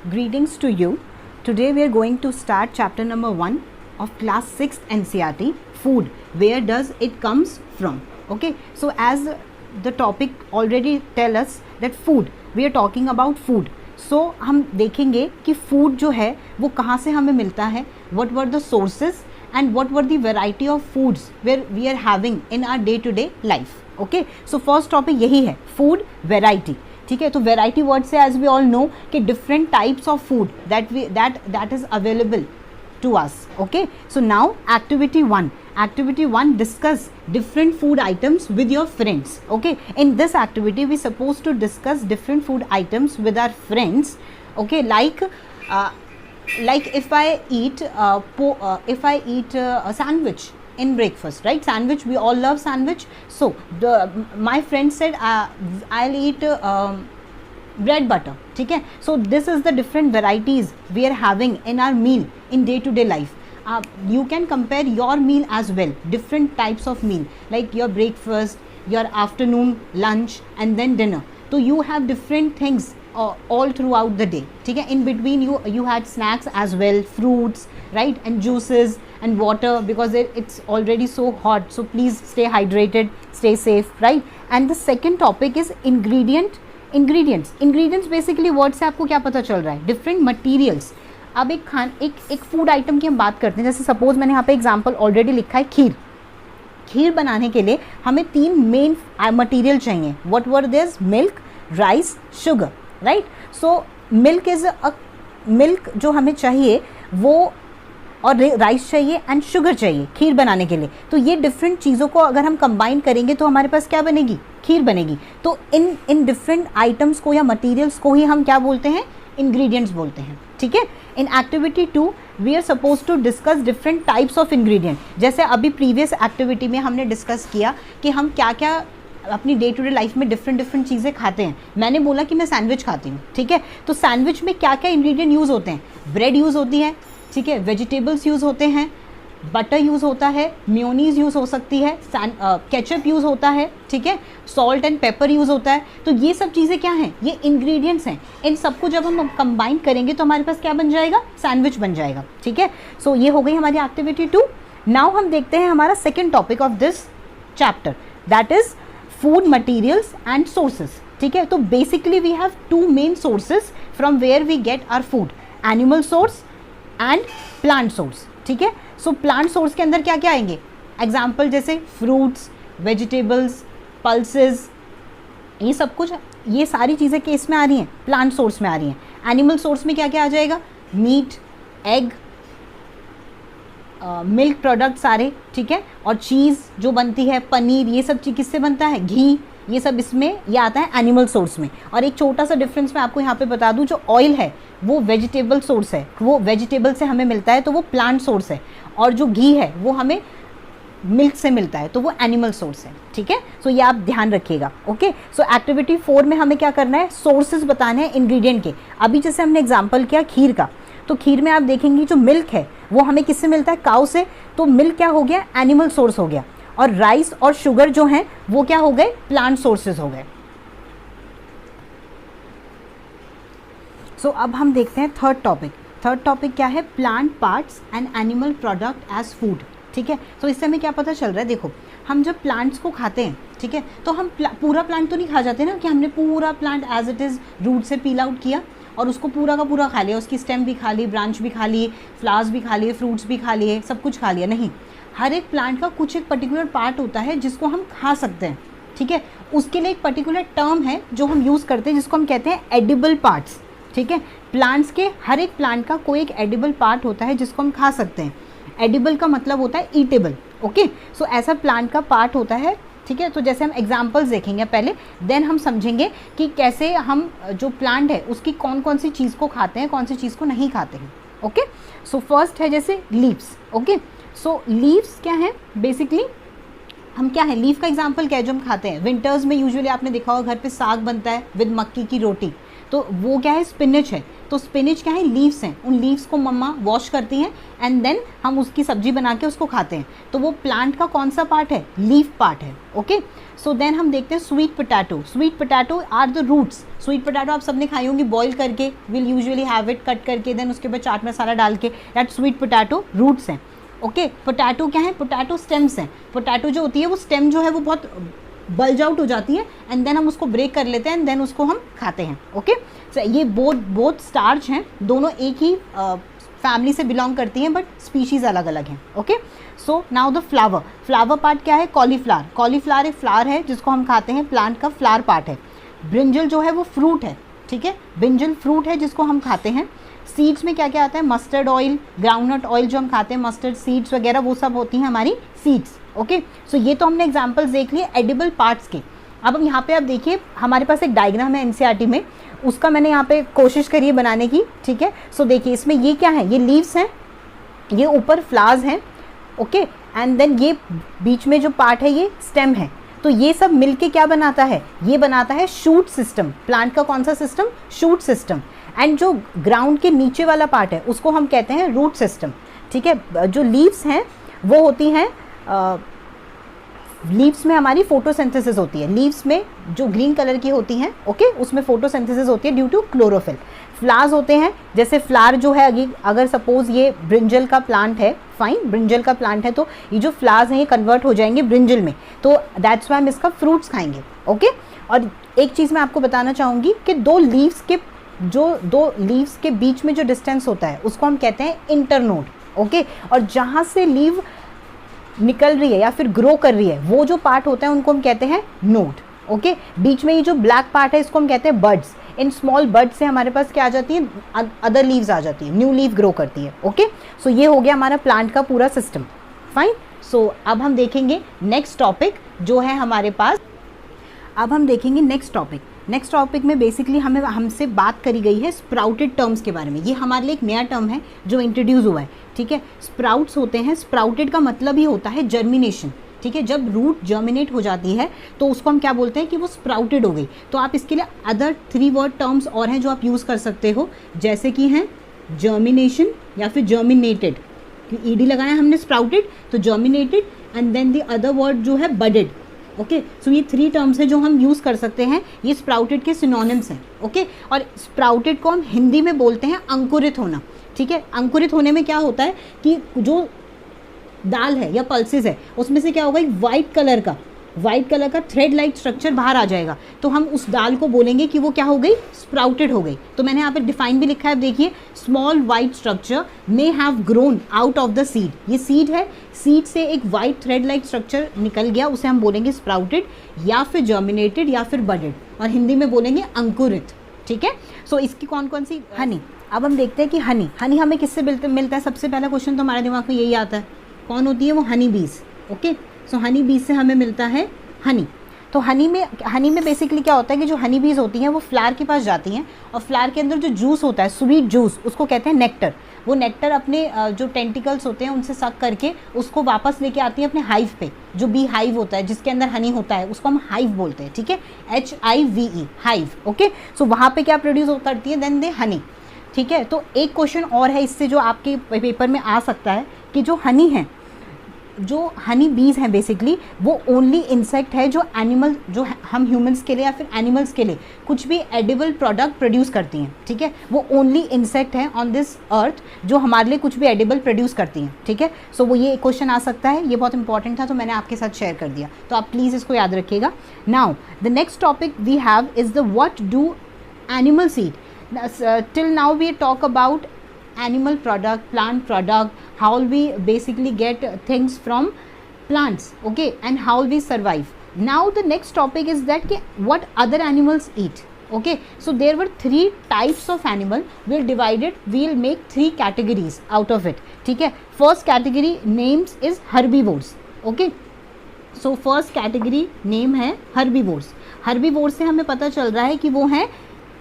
Greetings to you. Today we are going to start chapter number 1 of class 6th NCERT, food. Where does it comes from? Okay, so as the topic already tell us that food, we are talking about food. So हम देखेंगे कि food जो है वो कहाँ से हमें मिलता है, what were the sources and what were the variety of foods where we are having in our day to day life. Okay, so first topic यही है, food variety. ठीक है, तो वेराइटी वर्ड से एज वी ऑल नो कि different types of food that is available to us. Okay, so now activity 1 discuss different food items with your friends. Okay, in this activity we supposed to discuss different food items with our friends. Okay, like if I eat a sandwich in breakfast, right? Sandwich, we all love sandwich. So my friend said I'll eat bread butter. ठीक है, so this is the different varieties we are having in our meal in day to day life. You can compare your meal as well, different types of meal like your breakfast, your afternoon lunch and then dinner. So you have different things all throughout the day. ठीक है, in between you had snacks as well, fruits, right, and juices and water because it's already so hot, so please stay hydrated, stay safe, right? And the second topic is ingredients basically word से आपको क्या पता चल रहा है, different materials. अब एक food item की हम बात करते हैं, जैसे सपोज मैंने यहाँ पे एग्जांपल ऑलरेडी लिखा है खीर बनाने के लिए हमें 3 मेन मटेरियल चाहिए. What were this? Milk, rice, sugar, right? So milk जो हमें चाहिए वो, और राइस चाहिए एंड शुगर चाहिए खीर बनाने के लिए. तो ये डिफरेंट चीज़ों को अगर हम कंबाइन करेंगे तो हमारे पास क्या बनेगी? खीर बनेगी. तो इन डिफरेंट आइटम्स को या मटेरियल्स को ही हम क्या बोलते हैं? इंग्रेडिएंट्स बोलते हैं. ठीक है, in activity 2 we are suppose to discuss different types of ingredient. जैसे अभी प्रीवियस एक्टिविटी में हमने डिस्कस किया कि हम क्या क्या अपनी डे टू डे लाइफ में डिफरेंट चीज़ें खाते हैं. मैंने बोला कि मैं सैंडविच खाती हूँ. ठीक है, तो सैंडविच में क्या क्या इंग्रेडिएंट यूज़ होते हैं? ब्रेड यूज़ होती है, ठीक है, वेजिटेबल्स यूज़ होते हैं, बटर यूज़ होता है, मेयोनीज यूज़ हो सकती है, केचप यूज़ होता है, ठीक है, सॉल्ट एंड पेपर यूज़ होता है. तो ये सब चीज़ें क्या हैं? ये इंग्रेडिएंट्स हैं. इन सबको जब हम कंबाइन करेंगे तो हमारे पास क्या बन जाएगा? सैंडविच बन जाएगा. ठीक है, सो ये हो गई हमारी एक्टिविटी 2. नाउ हम देखते हैं हमारा second topic of this chapter, that is food materials and sources. ठीक है, तो basically we have 2 main sources from where we get our food, animal source and plant source. ठीक है, सो प्लांट सोर्स के अंदर क्या क्या आएंगे? एग्जाम्पल जैसे फ्रूट्स, वेजिटेबल्स, पल्सेस, ये सब कुछ, ये सारी चीज़ें केस में आ रही हैं, प्लांट सोर्स में आ रही हैं. एनिमल सोर्स में क्या क्या आ जाएगा? मीट, एग, मिल्क प्रोडक्ट सारे, ठीक है, और चीज़ जो बनती है, पनीर, ये सब चीज़ किससे बनता है? घी, ये सब इसमें ये आता है एनिमल सोर्स में. और एक छोटा सा डिफरेंस मैं आपको यहाँ पे बता दूँ, जो ऑयल है वो वेजिटेबल सोर्स है, वो वेजिटेबल से हमें मिलता है तो वो प्लांट सोर्स है, और जो घी है वो हमें मिल्क से मिलता है तो वो एनिमल सोर्स है. ठीक है, सो ये आप ध्यान रखिएगा. ओके, सो एक्टिविटी 4 में हमें क्या करना है? सोर्सेज बताने हैं इंग्रेडिएंट के. अभी जैसे हमने एग्जाम्पल किया खीर का, तो खीर में आप देखेंगे जो मिल्क है वो हमें किससे मिलता है? काऊ से. तो मिल्क क्या हो गया? एनिमल सोर्स हो गया. और राइस और शुगर जो हैं वो क्या हो गए? प्लांट सोर्सेज हो गए. सो अब हम देखते हैं थर्ड टॉपिक क्या है? Plant parts and animal product as food. ठीक है, तो इससे हमें क्या पता चल रहा है? देखो, हम जब प्लांट्स को खाते हैं, ठीक है, तो हम पूरा प्लांट तो नहीं खा जाते ना, कि हमने पूरा plant as it is root से पील आउट किया और उसको पूरा का पूरा खा लिया, उसकी स्टेम भी खा ली, ब्रांच भी खा ली, फ्लावर्स भी खा लिए, फ्रूट्स भी खा लिए, सब कुछ खा लिया. नहीं, हर एक प्लांट का कुछ एक पर्टिकुलर पार्ट होता है जिसको हम खा सकते हैं. ठीक है, उसके लिए एक पर्टिकुलर टर्म है जो हम यूज़ करते हैं जिसको हम कहते हैं एडिबल पार्ट्स. ठीक है, प्लांट्स के हर एक प्लांट का कोई एक एडिबल पार्ट होता है जिसको हम खा सकते हैं. एडिबल का मतलब होता है ईटेबल. ओके, सो ऐसा प्लांट का पार्ट होता है. ठीक है, तो जैसे हम एग्जांपल्स देखेंगे पहले, देन हम समझेंगे कि कैसे हम जो प्लांट है उसकी कौन कौन सी चीज़ को खाते हैं, कौन सी चीज़ को नहीं खाते हैं. ओके, सो फर्स्ट है जैसे लीव्स. ओके, सो लीव्स क्या है? बेसिकली हम क्या है, लीफ का एग्जाम्पल क्या है जो हम खाते हैं? विंटर्स में यूजुअली आपने देखा होगा घर पे साग बनता है विद मक्की की रोटी. तो वो क्या है, स्पिनच है। तो स्पिनच क्या है, लीव्स हैं, उन लीव्स को मम्मा वॉश करती हैं एंड देन हम उसकी सब्जी बना के उसको खाते हैं। तो वो प्लांट का कौन सा पार्ट है, लीफ पार्ट है। ओके, सो देन हम देखते हैं sweet potato. Sweet potato are the roots. Sweet potato आप सबने खाई होंगी बॉईल करके, will usually have it cut करके, देन उसके बाद चाट मसाला डाल के, दैट स्वीट पोटैटो रूट्स हैं। ओके, पोटैटो क्या है, पोटैटो स्टेम्स हैं। पोटैटो जो होती है वो स्टेम जो है वो बहुत बल्ज आउट हो जाती है एंड देन हम उसको ब्रेक कर लेते हैं एंड देन उसको हम खाते हैं। ओके, सो ये बोथ स्टार्च हैं, दोनों एक ही फैमिली से बिलोंग करती हैं बट स्पीशीज़ अलग अलग हैं। Okay, so now the flower. Flower part क्या है, कॉलीफ्लावर। कॉलीफ्लावर एक फ्लावर है जिसको हम खाते हैं, प्लांट का फ्लावर पार्ट है। ब्रिंजल जो है वो फ्रूट है, ठीक है, ब्रिंजल फ्रूट है जिसको हम खाते हैं। सीड्स में क्या क्या आता है, मस्टर्ड ऑयल, ग्राउंडनट ऑयल जो हम खाते हैं, मस्टर्ड सीड्स वगैरह वो सब होती हैं हमारी सीड्स। ओके, सो ये तो हमने एग्जांपल्स देख लिए एडिबल पार्ट्स के। अब हम यहाँ पे आप देखिए हमारे पास एक डायग्राम है एनसीईआरटी में, उसका मैंने यहाँ पे कोशिश करी है बनाने की, ठीक है। सो देखिए इसमें ये क्या है, ये लीव्स हैं, ये ऊपर फ्लावर्स हैं, ओके, एंड देन ये बीच में जो पार्ट है ये स्टेम है। तो ये सब मिलके क्या बनाता है, ये बनाता है शूट सिस्टम। प्लांट का कौन सा सिस्टम, शूट सिस्टम। एंड जो ग्राउंड के नीचे वाला पार्ट है उसको हम कहते हैं रूट सिस्टम, ठीक है। जो लीव्स हैं वो होती हैं, लीव्स में हमारी फोटोसिंथेसिस होती है, लीव्स में जो ग्रीन कलर की होती हैं, ओके, उसमें फोटोसिंथेसिस होती है ड्यू टू क्लोरोफिल। फ्लावर्स होते हैं, जैसे फ्लावर जो है, अगर सपोज ये ब्रिंजल का प्लांट है, फाइन, ब्रिंजल का प्लांट है, तो ये जो फ्लावर्स हैं ये कन्वर्ट हो जाएंगे ब्रिंजल में, तो दैट्स वाई हम इसका फ्रूट्स खाएंगे। ओके, और एक चीज़ मैं आपको बताना चाहूँगी कि दो लीव्स के बीच में जो डिस्टेंस होता है उसको हम कहते हैं इंटरनोड। ओके, और जहाँ से लीव निकल रही है या फिर ग्रो कर रही है वो जो पार्ट होता है उनको हम कहते हैं नोड। ओके, बीच में ये जो ब्लैक पार्ट है इसको हम कहते हैं बड्स। इन स्मॉल बड्स से हमारे पास क्या आ जाती है, अदर लीव्स आ जाती है, न्यू लीव ग्रो करती है। ओके, सो ये हो गया हमारा प्लांट का पूरा सिस्टम, फाइन। सो अब हम देखेंगे नेक्स्ट टॉपिक जो है हमारे पास, अब हम देखेंगे नेक्स्ट टॉपिक। नेक्स्ट टॉपिक में बेसिकली हमसे बात करी गई है स्प्राउटेड टर्म्स के बारे में। ये हमारे लिए एक नया टर्म है जो इंट्रोड्यूस हुआ है, ठीक है। स्प्राउट्स होते हैं, स्प्राउटेड का मतलब ही होता है जर्मिनेशन, ठीक है। जब रूट जर्मिनेट हो जाती है तो उसको हम क्या बोलते हैं कि वो स्प्राउटेड हो गई। तो आप इसके लिए अदर 3 वर्ड टर्म्स और हैं जो आप यूज़ कर सकते हो, जैसे कि हैं जर्मिनेशन या फिर जर्मिनेटेड, ईडी लगाया हमने स्प्राउटेड तो germinated, and then the other word जो है बडेड। ओके, सो ये 3 टर्म्स हैं जो हम यूज़ कर सकते हैं, ये स्प्राउटेड के सिनोनिम्स हैं। ओके, और स्प्राउटेड को हम हिंदी में बोलते हैं अंकुरित होना, ठीक है। अंकुरित होने में क्या होता है कि जो दाल है या पल्सेस है उसमें से क्या होगा, एक वाइट कलर का थ्रेड लाइक स्ट्रक्चर बाहर आ जाएगा, तो हम उस दाल को बोलेंगे कि वो क्या हो गई, स्प्राउटेड हो गई। तो मैंने यहाँ पे डिफाइन भी लिखा है, देखिए, small white structure may have grown out of the seed. ये सीड है, सीड से एक वाइट थ्रेड लाइक स्ट्रक्चर निकल गया, उसे हम बोलेंगे स्प्राउटेड या फिर जर्मिनेटेड या फिर बडेड, और हिंदी में बोलेंगे अंकुरित, ठीक है। सो इसकी कौन कौन सी, हनी। अब हम देखते हैं कि हनी हमें किससे मिलता है। सबसे पहला क्वेश्चन तो हमारे दिमाग में यही आता है, कौन होती है वो, हनी बीज। ओके, सो हनी बीज से हमें मिलता है हनी। तो हनी में बेसिकली क्या होता है कि जो हनी बीज होती हैं वो फ्लावर के पास जाती हैं और फ्लावर के अंदर जो जूस होता है, स्वीट जूस, उसको कहते हैं नेक्टर। वो नेक्टर अपने जो टेंटिकल्स होते हैं उनसे सक करके उसको वापस लेके आती है अपने हाइव पे, जो बी हाइव होता है जिसके अंदर हनी होता है, उसको हम हाइव बोलते हैं, ठीक है, HIVE, हाइव। ओके, सो वहाँ पे क्या प्रोड्यूस करती है, देन दे हनी, ठीक है। तो एक क्वेश्चन और है इससे जो आपके पेपर में आ सकता है कि जो हनी है, जो हनी बीज हैं बेसिकली वो ओनली इंसेक्ट है जो एनिमल, जो हम ह्यूमंस के लिए या फिर एनिमल्स के लिए कुछ भी एडिबल प्रोडक्ट प्रोड्यूस करती हैं, ठीक है। वो ओनली इंसेक्ट है ऑन दिस अर्थ जो हमारे लिए कुछ भी एडिबल प्रोड्यूस करती हैं, ठीक है। सो वो ये क्वेश्चन आ सकता है, ये बहुत इंपॉर्टेंट था तो मैंने आपके साथ शेयर कर दिया, तो आप प्लीज़ इसको याद रखिएगा। Now the next topic we have is the what do animal seed. till now we talk about animal product, plant product, how we basically get things from plants, okay, and how we survive. Now the next topic is that what other animals eat. Okay, so there were 3 types of animal, we'll divide it, we'll make 3 categories out of it, ठीक है। first category names is herbivores. okay, so first category name है herbivores. herbivores से हमें पता चल रहा है कि वो हैं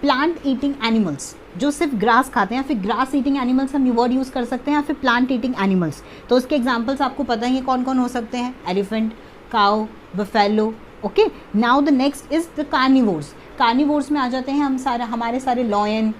प्लांट ईटिंग एनिमल्स जो सिर्फ ग्रास खाते हैं, या फिर ग्रास ईटिंग एनिमल्स हम वर्ड यूज़ कर सकते हैं, या फिर प्लांट ईटिंग एनिमल्स। तो उसके एग्जांपल्स आपको पता ही है कौन कौन हो सकते हैं, elephant, cow, buffalo. Okay, now the next is the carnivores. Carnivores में आ जाते हैं हम हमारे सारे लॉयन,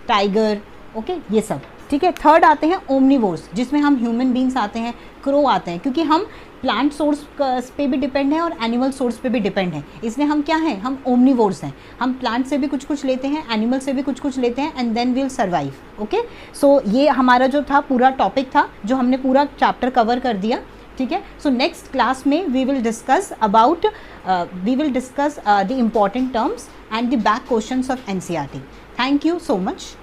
टाइगर, ओके, ये सब, ठीक है। थर्ड आते हैं ओमनीवोर्स, जिसमें हम ह्यूमन बींग्स आते हैं, क्रो आते हैं, क्योंकि हम प्लांट सोर्स पे भी डिपेंड है और एनिमल सोर्स पे भी डिपेंड है, इसलिए हम क्या हैं, हम ओमनीवोर्स हैं। हम प्लांट से भी कुछ कुछ लेते हैं, एनिमल से भी कुछ कुछ लेते हैं, and then will survive, okay. So ये हमारा जो था पूरा टॉपिक था, जो हमने पूरा चैप्टर कवर कर दिया, ठीक है। सो नेक्स्ट क्लास में we will discuss the important terms and the back questions of NCERT. Thank you so much.